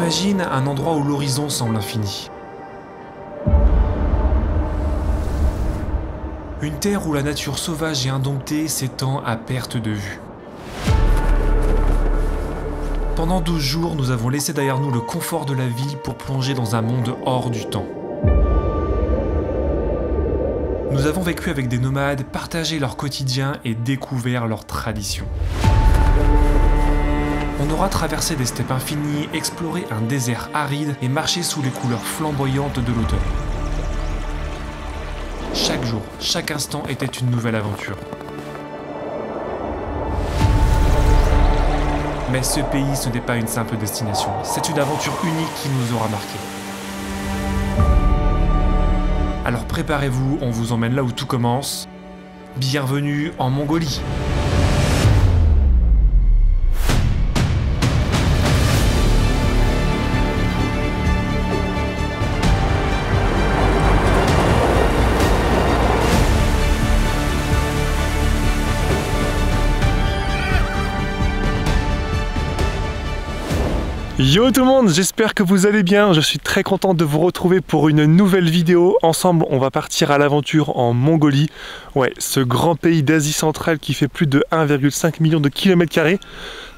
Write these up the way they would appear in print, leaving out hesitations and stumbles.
Imagine un endroit où l'horizon semble infini. Une terre où la nature sauvage et indomptée s'étend à perte de vue. Pendant 12 jours, nous avons laissé derrière nous le confort de la ville pour plonger dans un monde hors du temps. Nous avons vécu avec des nomades, partagé leur quotidien et découvert leurs traditions. On aura traversé des steppes infinies, exploré un désert aride et marché sous les couleurs flamboyantes de l'automne. Chaque jour, chaque instant était une nouvelle aventure. Mais ce pays, ce n'est pas une simple destination. C'est une aventure unique qui nous aura marqués. Alors préparez-vous, on vous emmène là où tout commence. Bienvenue en Mongolie. Yo tout le monde, j'espère que vous allez bien, je suis très content de vous retrouver pour une nouvelle vidéo. Ensemble, on va partir à l'aventure en Mongolie. Ouais, ce grand pays d'Asie centrale qui fait plus de 1,5 million de kilomètres carrés.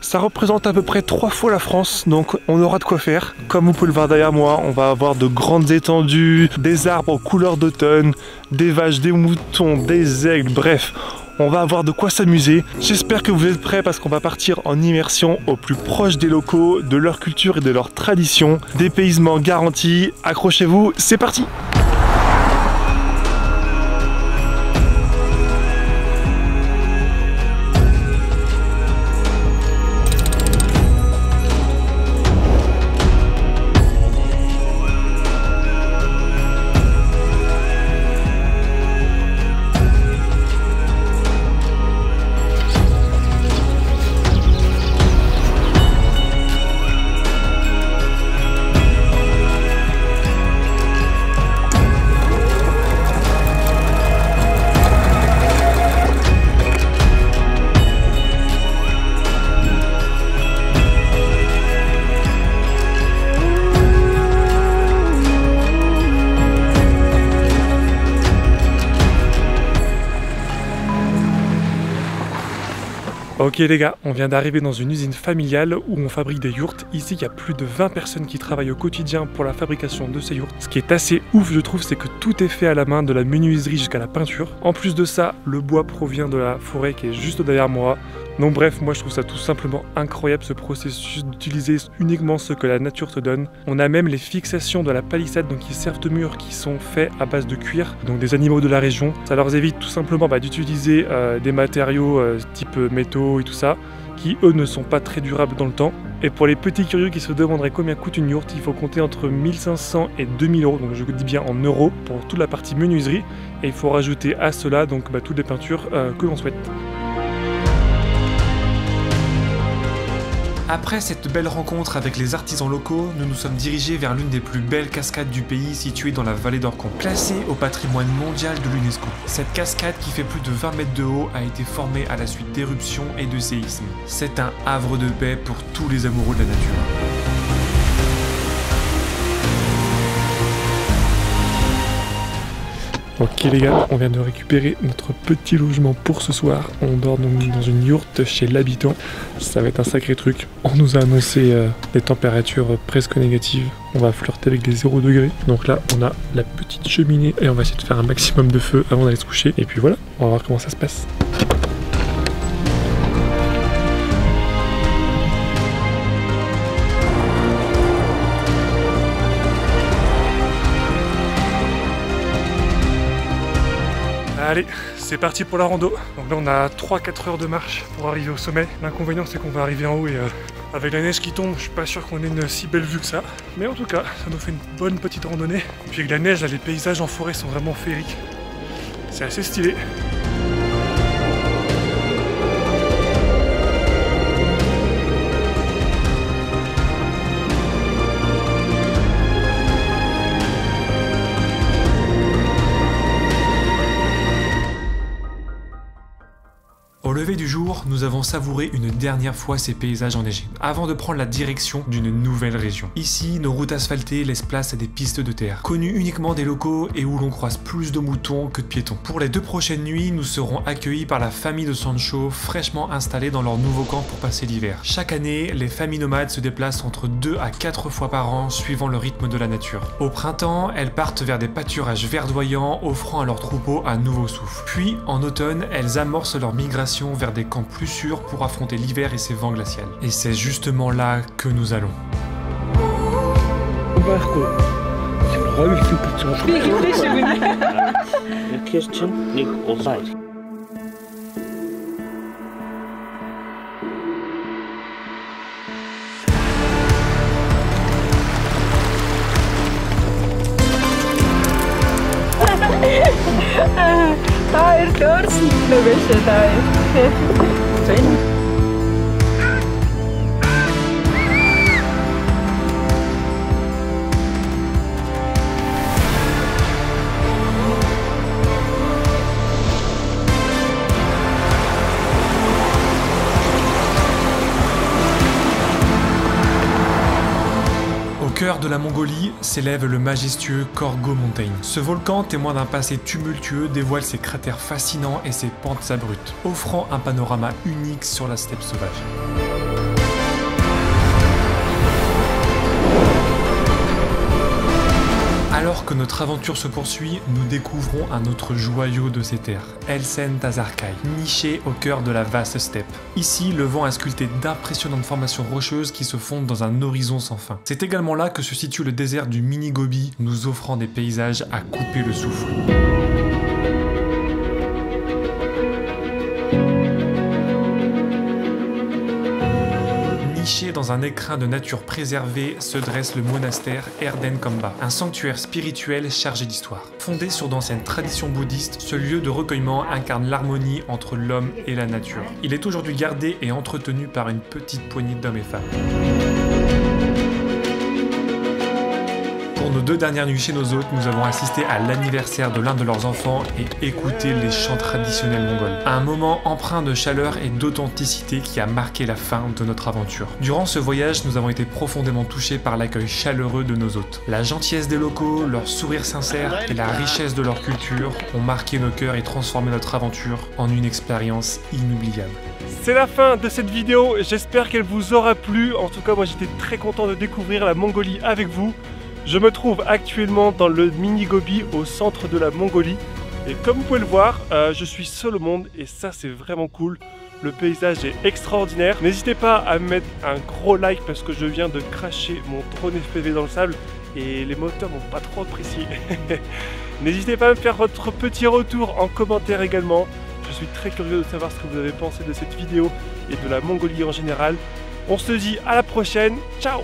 Ça représente à peu près 3 fois la France, donc on aura de quoi faire. Comme vous pouvez le voir derrière moi, on va avoir de grandes étendues, des arbres aux couleurs d'automne, des vaches, des moutons, des aigles, bref. On va avoir de quoi s'amuser. J'espère que vous êtes prêts parce qu'on va partir en immersion au plus proche des locaux, de leur culture et de leurs traditions. Dépaysement garanti. Accrochez-vous, c'est parti! Ok les gars, on vient d'arriver dans une usine familiale où on fabrique des yourtes. Ici, il y a plus de 20 personnes qui travaillent au quotidien pour la fabrication de ces yourtes. Ce qui est assez ouf, je trouve, c'est que tout est fait à la main, de la menuiserie jusqu'à la peinture. En plus de ça, le bois provient de la forêt qui est juste derrière moi. Donc bref, moi je trouve ça tout simplement incroyable ce processus d'utiliser uniquement ce que la nature te donne. On a même les fixations de la palissade donc qui servent de murs qui sont faits à base de cuir, donc des animaux de la région. Ça leur évite tout simplement d'utiliser des matériaux type métaux et tout ça, qui eux ne sont pas très durables dans le temps. Et pour les petits curieux qui se demanderaient combien coûte une yourte, il faut compter entre 1500 et 2000 euros, donc je dis bien en euros, pour toute la partie menuiserie. Et il faut rajouter à cela donc toutes les peintures que l'on souhaite. Après cette belle rencontre avec les artisans locaux, nous nous sommes dirigés vers l'une des plus belles cascades du pays située dans la vallée d'Orkhon, classée au patrimoine mondial de l'UNESCO. Cette cascade qui fait plus de 20 mètres de haut a été formée à la suite d'éruptions et de séismes. C'est un havre de paix pour tous les amoureux de la nature. Ok les gars, on vient de récupérer notre petit logement pour ce soir. On dort donc dans une yourte chez l'habitant. Ça va être un sacré truc. On nous a annoncé des températures presque négatives. On va flirter avec les 0 degrés. Donc là, on a la petite cheminée et on va essayer de faire un maximum de feu avant d'aller se coucher. Et puis voilà, on va voir comment ça se passe. Allez, c'est parti pour la rando. Donc là on a 3-4 heures de marche pour arriver au sommet. L'inconvénient c'est qu'on va arriver en haut et avec la neige qui tombe, je suis pas sûr qu'on ait une si belle vue que ça. Mais en tout cas, ça nous fait une bonne petite randonnée. Et puis avec la neige, là, les paysages en forêt sont vraiment féeriques. C'est assez stylé. Au lever lever du jour, nous avons savouré une dernière fois ces paysages enneigés, avant de prendre la direction d'une nouvelle région. Ici, nos routes asphaltées laissent place à des pistes de terre, connues uniquement des locaux et où l'on croise plus de moutons que de piétons. Pour les 2 prochaines nuits, nous serons accueillis par la famille de Sancho, fraîchement installée dans leur nouveau camp pour passer l'hiver. Chaque année, les familles nomades se déplacent entre 2 à 4 fois par an, suivant le rythme de la nature. Au printemps, elles partent vers des pâturages verdoyants, offrant à leurs troupeaux un nouveau souffle. Puis, en automne, elles amorcent leur migration vers des camps plus sûrs pour affronter l'hiver et ses vents glacials. Et c'est justement là que nous allons. طاير كرسي لباشا طاير فين Au cœur de la Mongolie s'élève le majestueux Korgo Mountain. Ce volcan, témoin d'un passé tumultueux, dévoile ses cratères fascinants et ses pentes abruptes, offrant un panorama unique sur la steppe sauvage. Alors que notre aventure se poursuit, nous découvrons un autre joyau de ces terres, Elsen Tazarkai, niché au cœur de la vaste steppe. Ici, le vent a sculpté d'impressionnantes formations rocheuses qui se fondent dans un horizon sans fin. C'est également là que se situe le désert du Mini-Gobi, nous offrant des paysages à couper le souffle. Niché dans un écrin de nature préservée se dresse le monastère Erden Kamba, un sanctuaire spirituel chargé d'histoire. Fondé sur d'anciennes traditions bouddhistes, ce lieu de recueillement incarne l'harmonie entre l'homme et la nature. Il est aujourd'hui gardé et entretenu par une petite poignée d'hommes et femmes. Pour nos 2 dernières nuits chez nos hôtes, nous avons assisté à l'anniversaire de l'un de leurs enfants et écouté les chants traditionnels mongols. Un moment empreint de chaleur et d'authenticité qui a marqué la fin de notre aventure. Durant ce voyage, nous avons été profondément touchés par l'accueil chaleureux de nos hôtes. La gentillesse des locaux, leur sourire sincère et la richesse de leur culture ont marqué nos cœurs et transformé notre aventure en une expérience inoubliable. C'est la fin de cette vidéo, j'espère qu'elle vous aura plu. En tout cas, moi j'étais très content de découvrir la Mongolie avec vous. Je me trouve actuellement dans le Mini-Gobi au centre de la Mongolie. Et comme vous pouvez le voir, je suis seul au monde et ça c'est vraiment cool. Le paysage est extraordinaire. N'hésitez pas à me mettre un gros like parce que je viens de cracher mon drone FPV dans le sable et les moteurs n'ont pas trop apprécié. N'hésitez pas à me faire votre petit retour en commentaire également. Je suis très curieux de savoir ce que vous avez pensé de cette vidéo et de la Mongolie en général. On se dit à la prochaine, ciao!